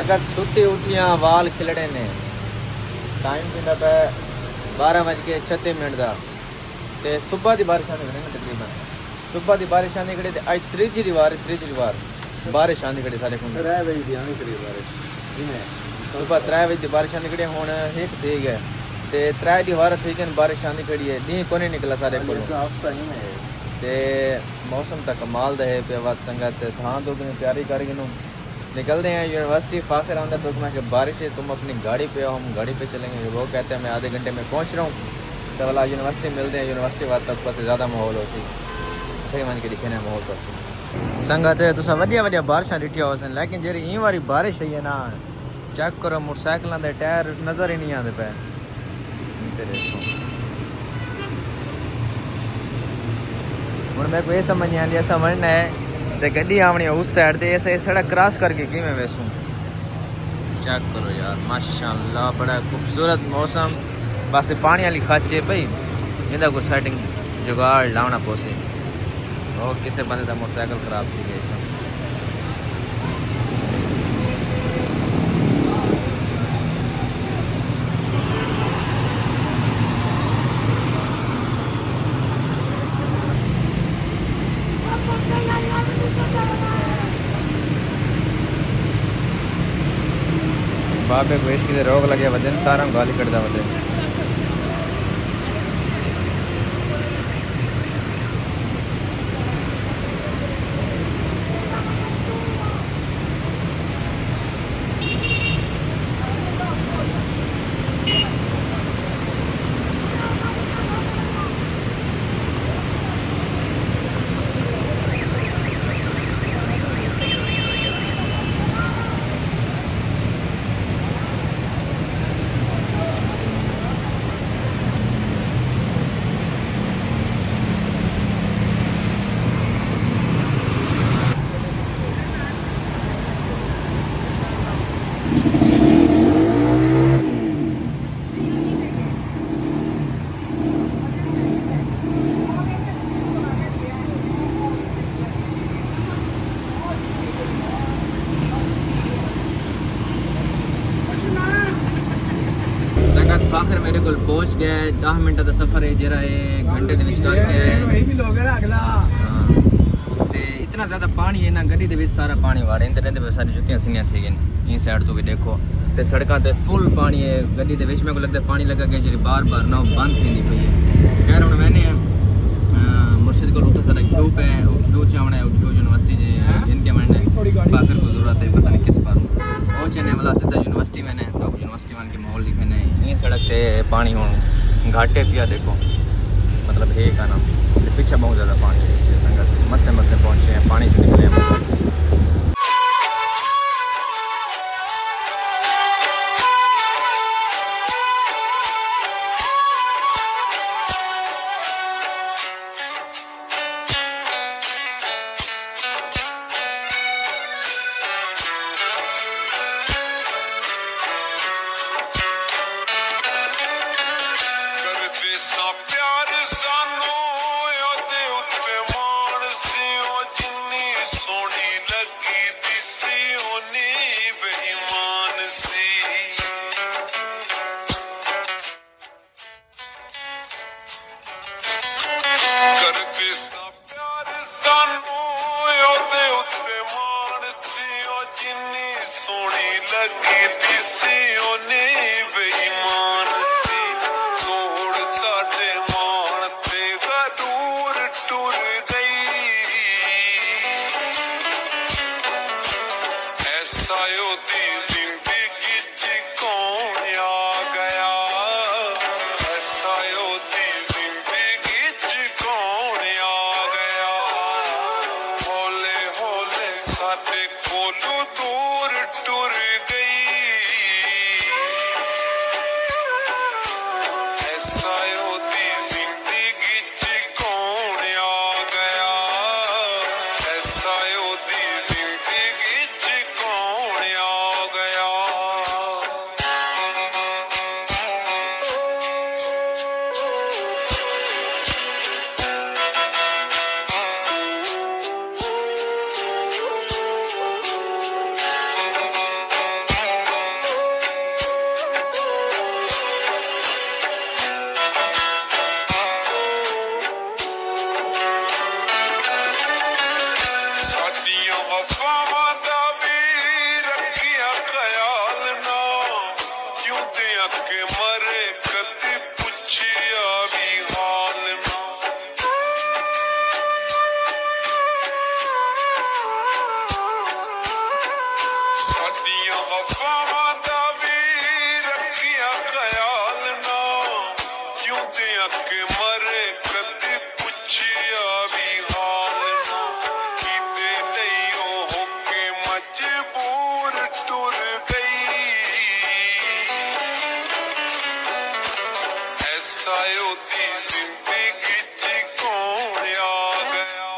संगत सुती उठियां वाल खिलड़े ने टाइम थींदा पे 12:36 ते सुबह की बारिश आने घड़ी तकरीबन सुबह की बारिश आने घड़ी अज त्रीजी बार बारिश आने घड़ी सारे को 3 बजे दी आनी करी बारिश सुबह 3 बजे बारिश आने घड़ी हुण एक थी गए ते 3 दी वार थी गए बारिश आने घड़ी है दी कोने निकला सारे को ते मौसम तक कमाल दे पे बात संगत धान तो तैयारी कर गिनो निकलते हैं यूनिवर्सिटी। फाखिर आंदा तो कि बारिश है तुम अपनी गाड़ी पे आओ, हम गाड़ी पे चलेंगे। वो कहते हैं मैं आधे घंटे में पहुंच रहा हूँ। तो वाला यूनिवर्सिटी मिलते हैं, यूनिवर्सिटी बाद तक पता ज़्यादा माहौल होती है मन के दिखे माहौल तो संगत है तुसा वधिया वधिया बारिशां दिखिया हो सन, लेकिन जेरी ई वाली बारिश है ना चेक करो मोटरसाइकिलों के टायर नज़र ही नहीं आते पे। हूँ मेरे को ये समझ नहीं आती ऐसा मनना है तो गड्डी आवनी उस साइड से ऐसे सड़क क्रॉस करके कि मैं वैसूँ। चेक करो यार माशाल्लाह बड़ा खूबसूरत मौसम। बस पानी वाली खच है भाई इनका कुछ सेटिंग जुगाड़ लाना पोसे और किसी बंदे का मोटरसाइकिल खराब थी गई। बाबे को इसकी रोग लगे वजन सारा गाली कटदा वजन। फाखिर मेरे को पहुंच गया 10 मिनट का सफ़र है जरा घंटे के विचकार गया ते इतना ज़्यादा पानी है ना गड्डी के सारा पानी वाड़े इंदर रहते सारी जुतियां सीनियां थी गई ई साइड तो भी देखो ते सड़कों ते फुल पानी है। गड्डी के मेरे को लगता है पानी लगा गया जी बार बार ना बंद थी पई है। खैर हम मैंने मुर्शिद को उतना सारा क्यों पे क्यों चावना है क्यों यूनिवर्सिटी जिनके मैंने फाखिर को ज़रूरत है पता नहीं किस पार पहुँचने वाला सीधा यूनिवर्सिटी मैंने तो यूनिवर्सिटी वन के माहौल लिखे ने ये सड़क से पानी हूँ घाटे पिया देखो मतलब है का नाम पीछे बहुत ज़्यादा पानी है। संगत मसले मसले पहुँचे हैं पानी से निकले हैं। जिंदगी च कौन आ गया। अके मरे कदी पुछिया भी हाल ना साडियां वफावां दा भी रखिया ख्याल ना क्यों ते अके मरे कदी पुछिया भी हाल ना कीते नहीं होके मजबूर टुर गई ऐसा होती जिंदगी च कौन आ गया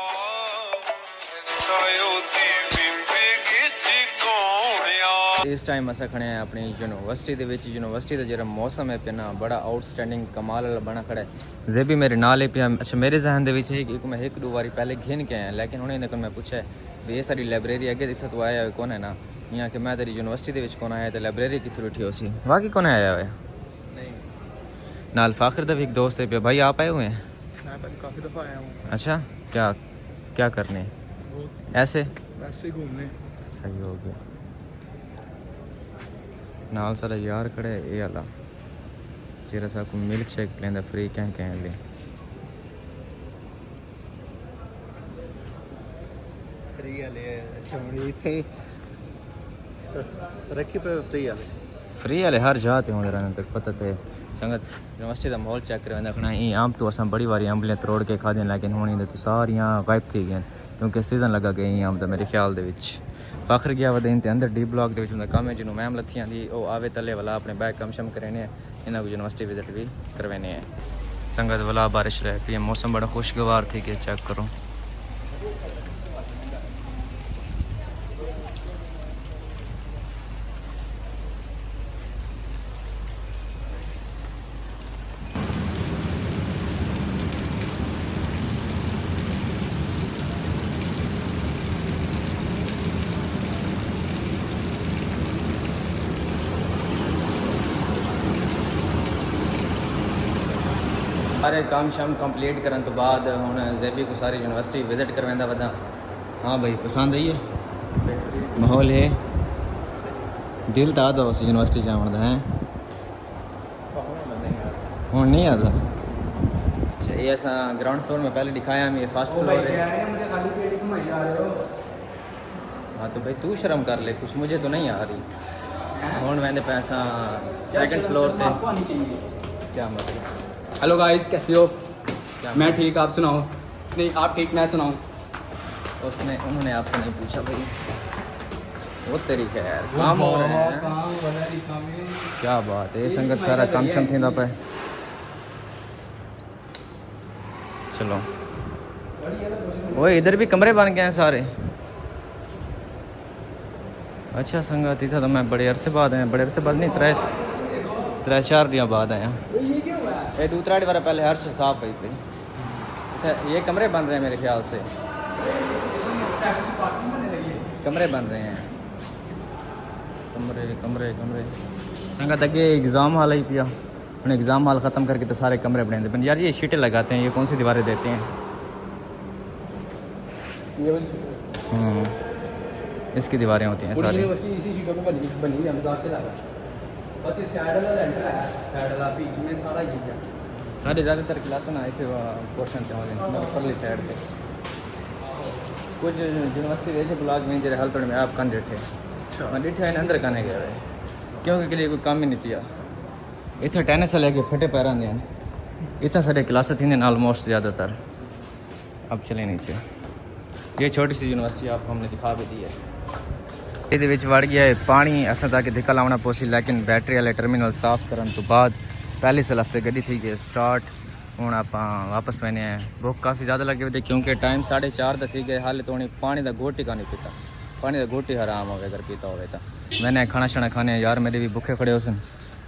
ऐसा होती जिंदगी च कौन आ इस टाइम अस खड़े हैं अपनी यूनिवर्सिटी दे विच यूनिवर्सिटी का जो मौसम है पे ना बड़ा आउटस्टैंडिंग कमाल वाला बना खड़ा है जेबी मेरे नाल है पे अच्छा मेरे जहन दे विच है कि मैं एक दो बारी पहले घिन के आया लेकिन हुणे इन्हें मैं पूछा भी ये सारी लाइब्रेरी अगे इत्थे तो आया कौन है ना यहाँ कि मैं तेरी यूनिवर्सिटी दे विच कौन आया तो लाइब्रेरी कितनी उठी हो सी वाकई कौन आया हुआ नहीं नाल फाखर दा भी एक दोस्त है पे भाई आप आए हुए हैं मैं काफ़ी दफ़ा आया हूँ अच्छा क्या क्या करने ऐसे वैसे ही घूमने सही हो गया नाल सारा यार खड़े ये आला जेरा सा को मिल्क शेक लेंदा फ्री कह ले फ्री वाले चमड़ी थे रखी पे फ्री वाले फ्री वाले हर जाते होंगे रहने तक पता थे संगत यूनिवर्सिटी का माहौल चेक करवाना रखना ये आम तो असां बड़ी बारी अंबलियां तरोड़ के खा दें लेकिन होनी तो सारियां गायब थी गई क्योंकि सीजन लगा गई आम तो मेरे ख्याल दे विच फाखर गया वा दिन ते अंदर डी ब्लॉक दे विच हुंदा काम है जिन्हों मैम लत्थियां दी ओ आवे तले वाला अपने बैग कम शम करने इन्हां को यूनिवर्सिटी विजिट भी करवाने हैं संगत वाला बारिश रह पी मौसम बड़ा खुशगवार थी कि चेक करो सारे काम शाम कंप्लीट करने तो बाद हुण जेबी को सारी यूनिवर्सिटी विजिट करवांदा वदा हाँ भाई पसंद आई है माहौल है दिल तो आता उस यूनिवर्सिटी जाने का है हूँ नहीं आता अच्छा ये असा ग्राउंड फ्लोर में पहले दिखाया हम ये फर्स्ट फ्लोर है हाँ तो भाई तू शर्म कर ले कुछ मुझे तो नहीं आ रही हूँ वैसे पैसा सेकंड फ्लोर पे क्या मतलब हेलो गाइस कैसे हो क्या मैं ठीक आप सुनाओ नहीं आप ठीक मैं सुनाऊँ उन्होंने आपसे नहीं पूछा भाई वो तेरी खैर काम हो रहे हैं क्या बात है संगत सारा काम शम थी पे चलो वो इधर भी कमरे बन गए हैं सारे अच्छा संगत इधर तो मैं बड़े अरसे बाद आया बड़े अरसे बाद नहीं त्रै चार दिन बाद आया ये दूसरा बार पहले हर्ष साफ हुई थी ये कमरे बन रहे हैं मेरे ख्याल से कमरे बन रहे हैं कमरे कमरे कमरे संगत अगे एग्ज़ाम हॉल ही पिया उन्हें एग्ज़ाम हॉल ख़त्म करके तो सारे कमरे बने थे यार ये शीटें लगाते हैं ये कौन सी दीवारें देते हैं इसकी दीवारें होती हैं सारी इसी शीटों पे बनी है मजाक के लगा बस ये साइड वाला लेंटर है साइड वाला बीच में सारा ये है सारे ज़्यादातर क्लास ना ऐसे पोर्शन से होते हैं परली साइड पे कुछ यूनिवर्सिटी ऐसे ब्लॉक में जरा हाल में आप कन डिठे मैं डिठे अंदर कने गया है क्योंकि के लिए कोई काम ही नहीं किया इतना टेनिस लेके फटे पैर आते हैं इतना सारे क्लास थी ऑलमोस्ट ज़्यादातर अब चले नीचे ये छोटी सी यूनिवर्सिटी आपको हमने दिखा भी दी है ये वड़ गया है पानी असा ताकि धिक्का लाना पोसी लेकिन बैटरी वाले टर्मिनल साफ करने तो बाद पहले साल हफ्ते गड्डी थी कि स्टार्ट हूँ आप वापस मैंने भुख काफ़ी ज़्यादा लगे हुए थे क्योंकि टाइम 4:30 थी गए हाल तो पानी का घोट ही का नहीं पीता पानी का घोट ही हराम हो अगर पीता हो तो मैंने खाना शाना खाने यार मेरे भी भुखे खड़े हो सन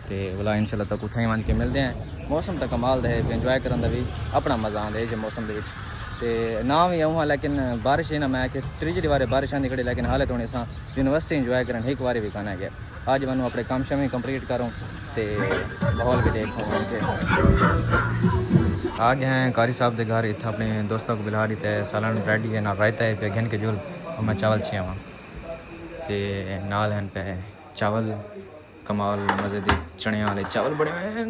तो बोला इंशाल्लाह तक उठा ही मान के मिलते हैं मौसम तो कमाल है इंजॉय करने का भी अपना मज़ा आता है जो मौसम के ना भी आऊँ लेकिन बारिश ही ना मैं कि त्रीजी बार बारिश आती खड़ी लेकिन हाल तो असा यूनिवर्सिटी इंजॉय करन एक बार भी कहना गया आज मैं अपने काम शम कंप्लीट करूँ तो माहौल भी देखूँ आ गए हैं कारी साहब के घर इतना अपने दोस्तों को बुला दी है सालन रेडी है ना रायता है पे घन के जुल और मैं चावल छिया वहाँ तो नाल हैं पे चावल कमाल मज़ेदार चने वाले चावल बड़े हुए हैं।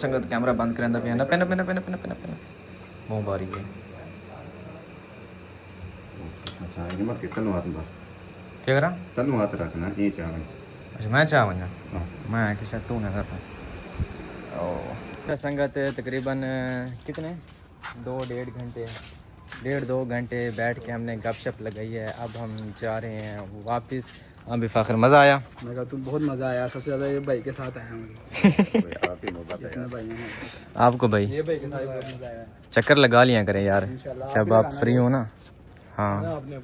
संगत कैमरा बंद करें पे ना पेना पेना पेना पेना पेना पेना मुँह बारी है। अच्छा ये मत कितना हाथ में क्या करा तनु हाथ रखना ये चावल। अच्छा मैं चाह वञा हाँ मैं कि शायद तू ना कर ओ संगत तकरीबन कितने 1.5 घंटे बैठ के हमने गपशप लगाई है। अब हम जा रहे हैं वापस। अभी फ़ाखर मज़ा आया। मैं कहा तुम बहुत मज़ा आया, सबसे ज़्यादा ये भाई के साथ आया हूँ। आप ही मौका था इतने यार। भाई हैं, आपको भाई ये भाई के साथ बहुत मज़ा आया। चक्कर लगा लिया करें यार इंशाल्लाह जब आप फ्री हो ना। हाँ आपने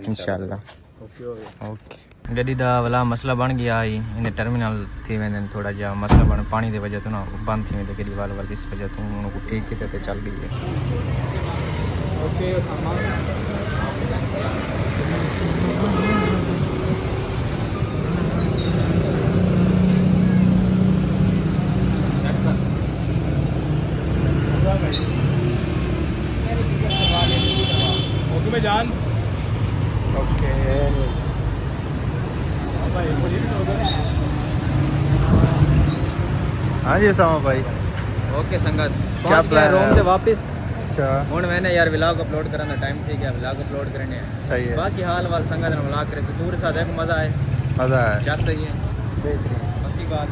इंशाल्लाह ओके हो गया। ओके गड्डी दा वाला मसला बन गया ही इन टर्मिनल थी वेंदे थोड़ा जा मसला बन पानी दे वजह तो ना बंद थी वेंदे गड्डी वाल इस वजह तो उनको ठीक किते ते चल गई है। ओके में जान ओके हाँ जी सामा भाई ओके संगत क्या पहुंच गया plan है रोम अब? से वापस। अच्छा हुण मैंने यार व्लॉग अपलोड करने टाइम थी गया व्लॉग अपलोड करने सही है बाकी हाल वाल संगत ने व्लॉग करे तो दूर सा देख मजा आए मज़ा है क्या सही है बेहतरीन बाकी बात